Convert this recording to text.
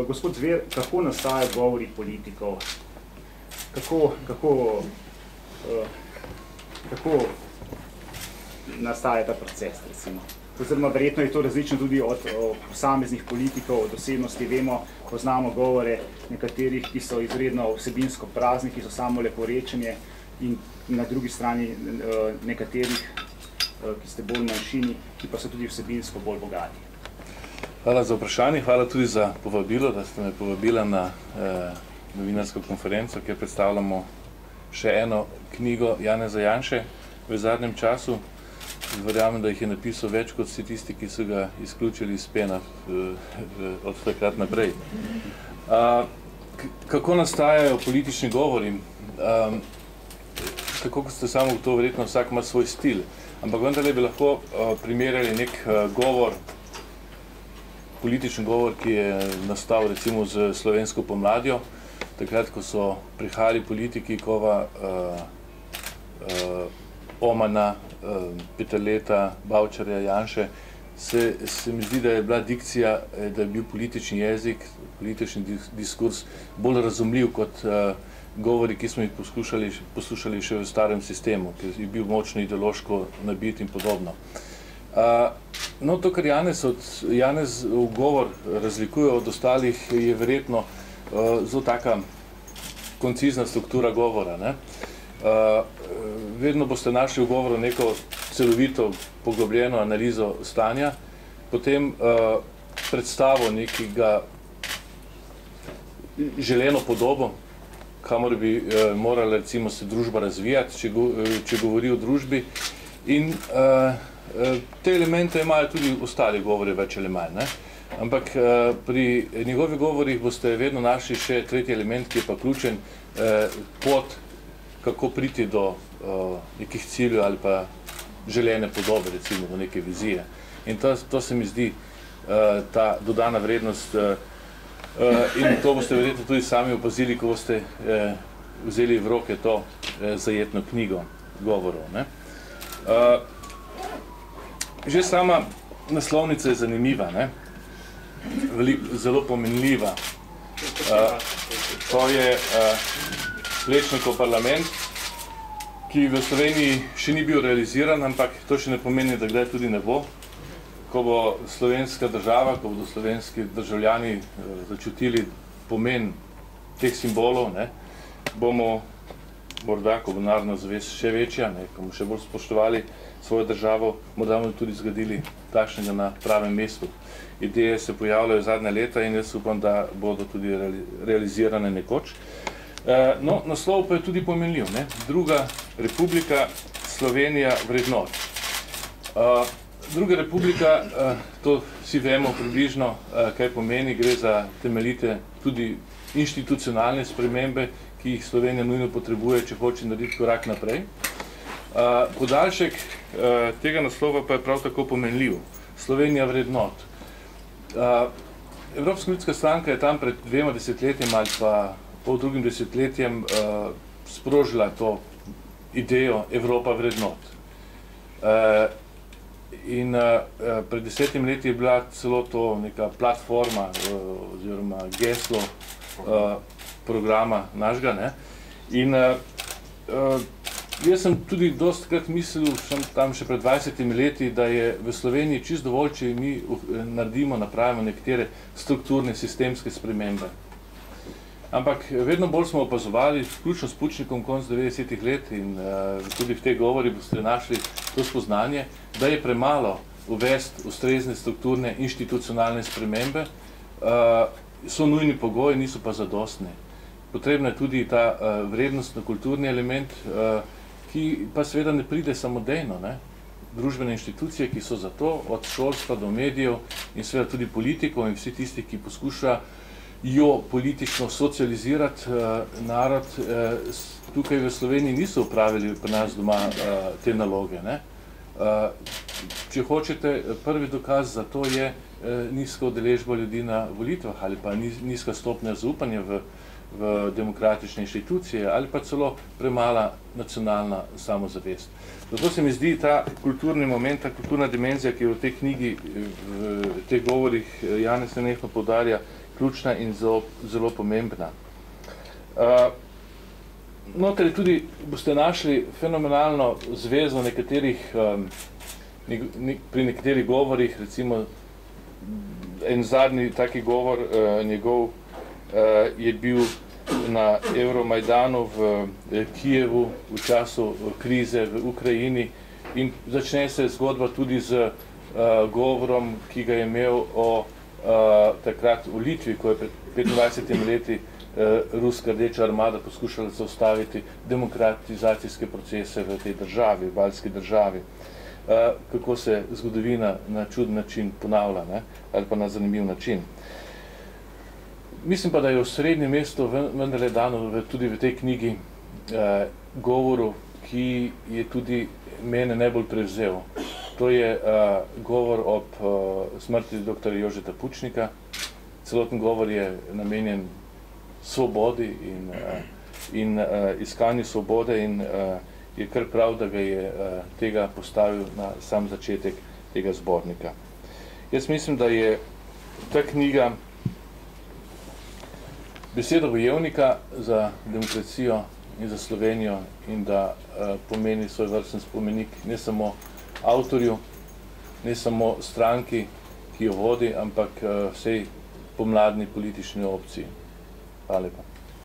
Gospod Zver, kako nastajajo govori politikov? Kako nastaja ta proces, recimo? Oziroma, verjetno je to različno tudi od posameznih politikov, od osebnosti. Vemo, poznamo govore nekaterih, ki so izredno vsebinsko prazni, ki so samo leporečenje, in na drugi strani nekaterih, ki ste bolj manjšini, ki pa so tudi vsebinsko bolj bogati. Hvala za vprašanje, hvala tudi za povabilo, da ste me povabila na novinarsko konferenco, kjer predstavljamo še eno knjigo Janeza Janše v zadnjem času. Verjamem, da jih je napisal več kot vsi tisti, ki so ga izključili iz pena od takrat naprej. Kako nastajajo politični govori? Kako ste samo to, verjetno vsak ima svoj stil, ampak vendarle bi lahko primerjali nek govor, politični govor, ki je nastal recimo z slovensko pomladjo, takrat, ko so prihajali politiki Kova, Omana, Peterleta, Bavčarja, Janše, se mi zdi, da je bila dikcija, da je bil politični jezik, politični diskurs bolj razumljiv kot govori, ki smo jih poslušali še v starem sistemu, ki je bil močno ideološko nabit in podobno. No, to, kar Janez v govor razlikuje od ostalih, je verjetno zelo taka koncizna struktura govora, ne? Vedno boste našli v govoru neko celovito, poglobljeno analizo stanja, potem predstavo nekega želeno podobo, kamor bi morala recimo se družba razvijati, če govori o družbi, in te elemente imajo tudi ostali govori več ali manj, ne? Ampak pri njegovih govorih boste vedno našli še tretji element, ki je pa ključen, pot, kako priti do nekih ciljev ali pa želene podobe, recimo do neke vizije. In to se mi zdi ta dodana vrednost, in to boste verjetno tudi sami opazili, ko boste vzeli v roke to zajetno knjigo govorov, ne? Že sama naslovnica je zanimiva, ne? Zelo pomenljiva. To je Plečnikov parlament, ki v Sloveniji še ni bil realiziran, ampak to še ne pomeni, da kdaj tudi ne bo. Ko bo slovenska država, ko bodo slovenski državljani začutili pomen teh simbolov, ne, bomo morda, ko bo narodna zavest še večja, ne, ko bomo še bolj spoštovali svojo državo, morda bomo tudi zgradili takšnega na pravem mestu. Ideje se pojavljajo zadnja leta in jaz upam, da bodo tudi realizirane nekoč. No, naslov pa je tudi pomenljiv, ne? Druga republika, Slovenija vrednot. Druga republika, to vsi vemo približno, kaj pomeni, gre za temeljite tudi institucionalne spremembe, ki jih Slovenija nujno potrebuje, če hoče narediti korak naprej. Podaljšek tega naslova pa je prav tako pomenljiv. Slovenija vrednot. Evropska ljudska stranka je tam pred 2 desetletjem ali pa pol drugim desetletjem sprožila to idejo Evropa vrednot. In pred 10 leti je bila celo to neka platforma oziroma geslo programa našega, ne? In jaz sem tudi dostikrat mislil, tam še pred 20 leti, da je v Sloveniji čisto dovolj, če mi naredimo, napravimo nekatere strukturne sistemske spremembe. Ampak vedno bolj smo opazovali, vključno s Pučnikom konec 90-ih let in tudi v teh govorih boste našli to spoznanje, da je premalo uvesti ustrezne strukturne institucionalne spremembe, so nujni pogoji, niso pa zadostni. Potrebno je tudi ta vrednostno-kulturni element, ki pa seveda ne pride samodejno, ne? Družbene inštitucije, ki so za to, od šolstva do medijev in seveda tudi politikov in vsi tisti, ki poskušajo politično socializirati narod, tukaj v Sloveniji niso upravili pri nas doma te naloge, ne? Če hočete, prvi dokaz za to je nizka udeležba ljudi na volitvah ali pa nizka stopnja zaupanja v demokratične inštitucije ali pa celo premala nacionalna samozavest. Zato se mi zdi ta kulturni moment, ta kulturna dimenzija, ki je v tej knjigi, v teh govorih Janez nenehno poudarja, ključna in zelo pomembna. Noter tudi boste našli fenomenalno zvezo pri nekaterih govorih, recimo en zadnji taki govor njegov je bil na Euromajdanu v Kijevu v času krize v Ukrajini in začne se zgodba tudi z govorom, ki ga je imel o takrat v Litvi, ko je pred 25 leti ruska rdeča armada poskušala zaustaviti demokratizacijske procese v tej državi, v baltski državi. Kako se zgodovina na čuden način ponavlja, ne? Ali pa na zanimiv način. Mislim pa, da je v srednjem mestu vendarle dano tudi v tej knjigi govoru, ki je tudi mene najbolj prevzel. To je govor ob smrti dr. Jožeta Pučnika. Celoten govor je namenjen svobodi in iskanju svobode in je kar prav, da ga je tega postavil na sam začetek tega zbornika. Jaz mislim, da je ta knjiga beseda bojevnika za demokracijo in za Slovenijo in da pomeni svoj vrsten spomenik ne samo avtorju, ne samo stranki, ki jo vodi, ampak vsej pomladni politični opciji. Hvala lepa.